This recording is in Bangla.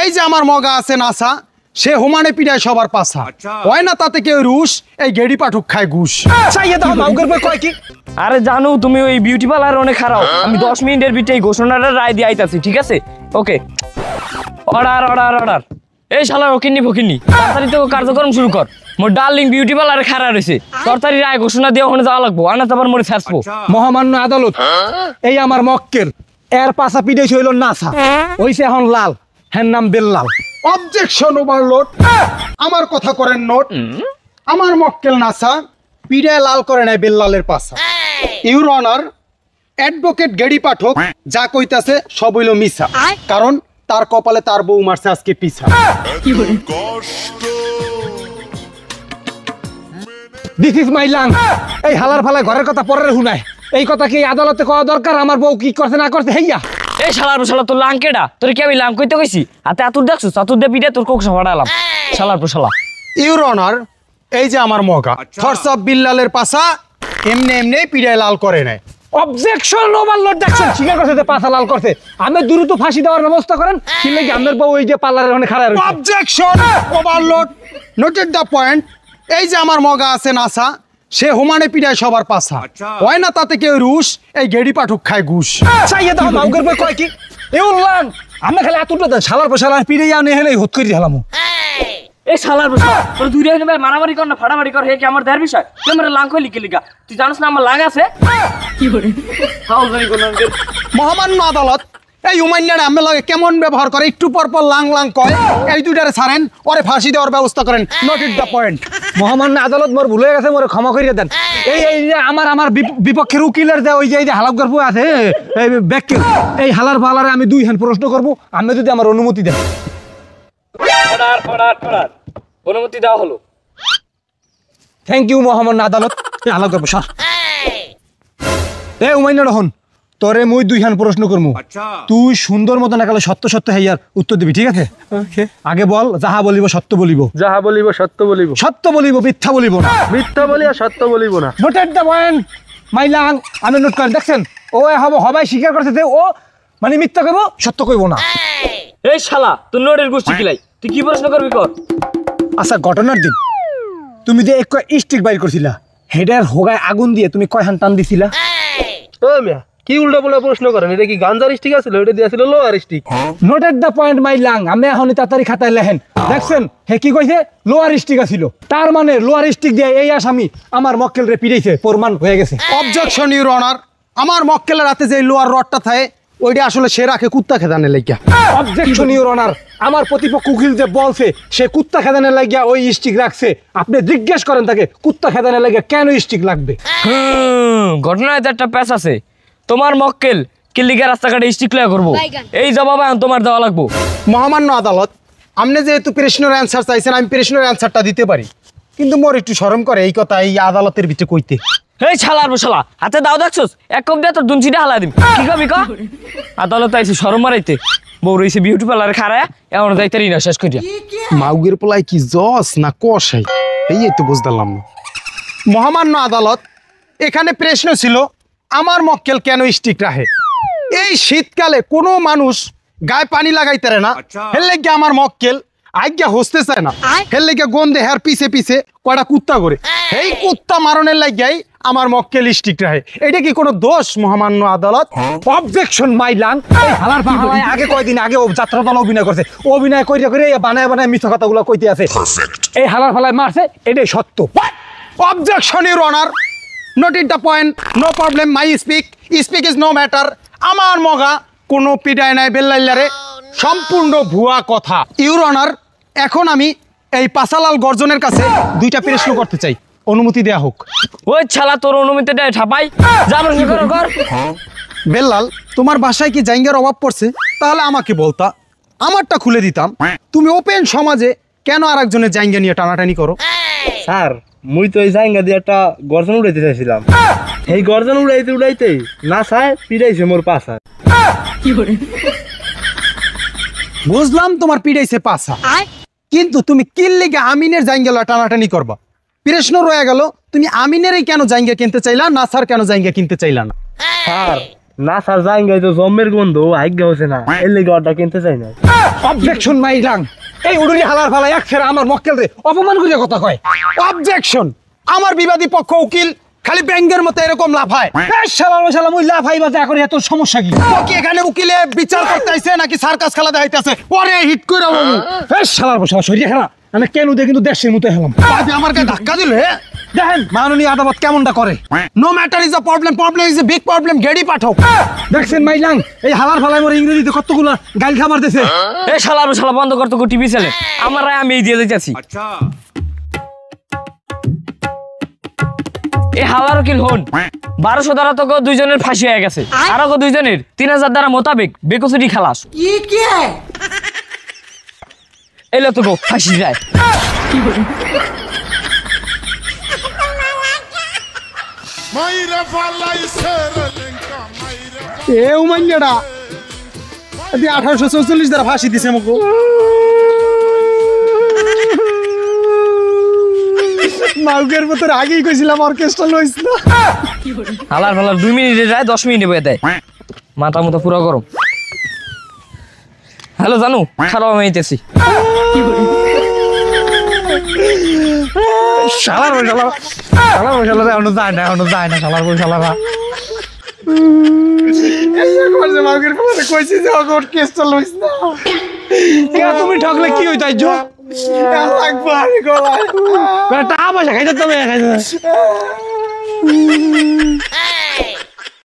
এই যে আমার মগা আছে নাসা, সে হুমানে পিড়ায় সবার পাছা। হয় না তাতে কেউ রুশ, এই গেড়ি পাঠক খায় ঘুষ। আরে জানো তুমি ওই বিউটি পার্লার অনেক খারাপ। আমি 10 মিনিটের ভিতরে এই ঘোষণাটা রায় দিয়ে আইতাছি, ঠিক আছে? ওকে, অর্ডার অর্ডার অর্ডার। এই শালার ওকিন্নি ফকিন্নি, তাড়াতাড়ি তো কার্যক্রম শুরু কর। মোর ডার্লিং বিউটি পার্লারে খাড়া রয়েছে, তাড়াতাড়ি রায় ঘোষণা দিয়ে ওখানে যাওয়া লাগবো, আনা তারপর মোরে ছাড়বো। মহামান্য আদালত, এই আমার মক্কেল এর পাশা পিড়েছে হইল নাসা, হইছে এখন লাল, হ্যাঁ নাম বেল্লাল। অবজেকশন ওভারলোড, আমার কথা করেন নোট। আমার মক্কেল নাসা পিড়ায় লাল করে নাই বেল্লালের পাশা। ইউর অনার, অ্যাডভোকেট গেড়ি পাঠক যা কইতাছে সব হইল মিছা, কারণ তার কপালে তার বউ মারছে আজকে পিছা। This is my lung. এই হালার ফালায় ঘরের কথা পরের শুনায়, এই কথা কি আদালতে কওয়া দরকার? আমার বউ কি করছে না করছে হেইয়া। এই শালার শালা তোর লাং কেডা? তোর কি আমি লাং কইতে কইছি? হাতে আতুর দেখছস, আতুর দিয়ে পিঠে তোর কোকসা ফাড়ালাম শালার শালা। ইউর অনার, এই যে আমার মগা থরসব বিল্লালের পাশা এমনি এমনি পিড়ায় লাল করে নাই। অবজেকশন ওভারলোড, দেখছেন স্বীকার করছে যে পাছা লাল করছে। আমি দ্রুত ফাঁসি দেওয়ার ব্যবস্থা করেন, কি লাগি আমার বউ এই যে পার্লারের ওখানে খাড়া রয়েছে। Objection overload, noted the point. এই যে আমার মগা আছে নাসা, সে হুমানে পিড়ায় সবার পাছা। হয় না তাতে কেউ রুশ, এই গেড়ি পাঠক খায় ঘুষ। চাইয়ে দাও মাউগের বই কয় কি এ উল্লাং, আমরা খালি এতটা দেন শালার পশালার পিড়ে আনে হেলে হোত করে দিলাম। এই শালার শালা তোর দুই রে ভাই মারামারি কর না ফাড়ামারি কর, হে কি আমার দেয়ার বিষয়? তুই আমার লাং কই লিখে লিখা, তুই জানিস না আমার লাং আছে? কি করে হাউল করি কোন মহামান্য আদালত, এই উমাইন্যার আমি লাগে কেমন ব্যবহার করে, একটু পর পর লাং লাং কয়। এই দুইটারে ছাড়েন, ওরে ফাঁসি দেওয়ার ব্যবস্থা করেন। Noted the point. মহামান্য আদালত, মোর ভুল হয়ে গেছে, মোরে ক্ষমা করিয়ে দেন। এই যে আমার বিপক্ষের উকিলের যে ওই যে হালাক গর্ব আছে, এই ব্যাকেল, এই হালার ফালারে আমি দুই হ্যান্ড প্রশ্ন করবো, আমি যদি আমার অনুমতি দেন। অর্ডার অর্ডার অর্ডার, অনুমতি দেওয়া হলো। থ্যাংক ইউ মহামান্য আদালত। এই হালাক গর্ব সর। এই উমাইন্য রহন, তোরে মুই দুই হ্যান্ড প্রশ্ন করবো, তুই সুন্দর মতন একালে সত্য সত্য হেয়ার উত্তর দিবি, ঠিক আছে? আগে বল, যাহা বলিব সত্য বলিব। যাহা বলিব সত্য বলিব। সত্য বলিব, মিথ্যা বলিব না। মিথ্যা বলি আর সত্য বলিব না। Noted the point my lung. আমি নোট করেন, দেখছেন ও হবাই স্বীকার করছে যে ও মানে মিথ্যা কইব, সত্য কইব না। এই শালা তোর নোটের গোষ্ঠী কিলাই, তুই কি প্রশ্ন করবি কর। আচ্ছা, ঘটনার দিন তুমি যে এক স্টিক বাইর করছিলা, হেডার হোগায় আগুন দিয়ে তুমি কয়খান টান দিছিলা? ও মিয়া, কি উল্টা পোল্টা প্রশ্ন করেন? এটা কি গাঞ্জার স্টিক আছিল? এটা দিয়েছিল লোহার stick. Noted the point my lung. আমি এখনই তাড়াতাড়ি খাতায় লেখেন, দেখছেন হে কি কইছে? লোহার স্টিক আছিল। তার মানে লোহার স্টিক দিয়ে এই আসামি আমার মক্কেল রে পিড়াইছে, প্রমাণ হয়ে গেছে। অবজেকশন ইউর অনার, আমার মক্কেলের হাতে যে লোহার রডটা থাকে ওইটা আসলে সে রাখে কুত্তা খেদানের লাগিয়া। অবজেকশন ইউর অনার, আমার প্রতিপক্ষ উকিল যে বলছে সে কুত্তা খেদানের লাগিয়া ওই স্টিক রাখছে, আপনি জিজ্ঞেস করেন তাকে কুত্তা খেদানের লাগিয়া কেন স্টিক লাগবে। ঘটনায় তো একটা প্যাচ আছে। তোমার মক্কেল কিল্লিগা রাস্তাঘাটে স্টিক লয়া করবো, এই জবাব তোমার দেওয়া লাগবো। মহামান্য আদালত, আপনি যেহেতু প্রশ্নের অ্যান্সার চাইছেন, আমি প্রশ্নের অ্যান্সারটা দিতে পারি, কিন্তু মোর একটু শরম করে এই কথা এই আদালতের ভিতরে কইতে। এই শালার শালা, হাতে দাও দেখছস, এক কপ দিয়ে তোর দুনছিটা হালা দিম। কি কবি ক? আদালত আইছে শরম মারাইতে, বউ রইছে বিউটি পার্লারে খাড়ায়, এমন যাইতারি না শেষ করিয়া। মাউগের পোলায় কি জস না কষাই, এই তো বুঝতাম না। মহামান্য আদালত, এখানে প্রশ্ন ছিল আমার মক্কেল কেন স্টিক রাখে। এই শীতকালে কোনো মানুষ গায়ে পানি লাগাইতে না, হের লেগে আমার মক্কেল আজ্ঞা হসতে চায় না, হের লেগে গন্ধে হের পিছে পিছে কয়টা কুত্তা করে, এই কুত্তা মারণের লাগিয়াই আমার মক্কেল স্টিক রাখে। এটা কি কোনো দোষ মহামান্য আদালত? Objection my lung. এই হালার পাহালায় আগে কয়দিন আগে ও যাত্রা দল অভিনয় করছে, অভিনয় কইরা করে বানায় বানায় মিথ্যা কথাগুলো কইতে আছে। এই হালার ফালায় মারছে, এটাই সত্য। Objection your honour, noted the point, no problem, my speak is no matter. আমার মগা কোনো পিডায় নাই বেল্লাইলারে, সম্পূর্ণ ভুয়া কথা। ইউর অনার, এখন আমি এই পাসালাল গর্জনের কাছে দুইটা প্রশ্ন করতে চাই, অনুমতি দেয়া হোক। ওই শালা তোর অনুমতি দেয় ঠাপাই, যা প্রশ্ন কর কর। বেল্লাল, তোমার বাসায় কি জায়গার অভাব পড়ছে? তাহলে আমাকে বলতা, আমারটা খুলে দিতাম। তুমি ওপেন সমাজে কেন আর একজনের জায়গা নিয়ে টানাটানি করো? স্যার, মুই তো এই জায়গা দিয়ে একটা গর্জন উড়াইতে চাইছিলাম, এই গর্জন উড়াইতে উড়াইতে না চায় পিড়াইছে মোর পাশা। বুঝলাম তোমার পিড়াইছে পাছা, কিন্তু তুমি কিল্লিগে আমিনের জায়গা টানাটানি করবা। প্রশ্ন রয়ে গেল, তুমি আমিনেরই কেন জায়গা কিনতে চাইলা না, স্যার কেন জায়গা কিনতে চাইলা না? স্যার, না স্যার জাইঙ্গাই তো জম্মের গন্ধ আজ্ঞা হচ্ছে না এর লেগে অর্ডার কিনতে চাই না। অবজেকশন মাইলাম, এই উড়ুনি হালার ফালা এক ফেরা আমার মক্কেল রে অপমান করে কথা কয়। অবজেকশন, আমার বিবাদী পক্ষ উকিল খালি ব্যাঙ্গের মতো এরকম লাফায়। শালা ওই লাফাইবা যা করে এত সমস্যা কি? ও কি এখানে উকিলে বিচার করতে আইছে নাকি সার্কাস খেলা দেখাইতেছে? পরে হিট করে বাবু শালার বসা সরিয়ে খেলা আমি কেন দিয়ে কিন্তু দেশের মতো হেলাম। আজ আমার গায়ে ধাক্কা দিল। দেখেন মাননীয় আদালত কেমনটা করে। No matter is a problem, problem is a big problem, গেড়ি পাঠক। দেখছেন মাইলাং এই হালার ফালাই মোর ইংরেজিতে কতগুলা গাইল খাবার দিছে। এই শালা বন্ধ করতো টিভি চ্যানেল, আমার রায় আমি এই দিয়ে যাচ্ছি। এই হালার উকিল হন 1200 দ্বারা তো দুইজনের ফাঁসি হয়ে গেছে, আরো 2জনের 3000 দ্বারা মোতাবেক বেকসুটি খালাস। এলো তো ফাঁসি যায়। এ উমাইয়াডা 1844 দ্বারা ফাঁসি দিছে মগো। মাউকের মতো আগেই কইছিলাম অর্কেস্ট্রা লইছ না। হালার 2 মিনিটের রায় 10 মিনিটে বয়ে দেয়, মাথা মতো পুরো গরম। হ্যালো জানু, খারাপ আমি আইতেছি। শালার এখনো যায় না শালার শালারা। মাউকের কথা কইছি যে অর্কেস্ট্রা লইছ না। তুমি ঠকলে কি হইতো আইজো? লাগবে আমি গলায় টাকা পয়সা খাইতে তুমি খাইতে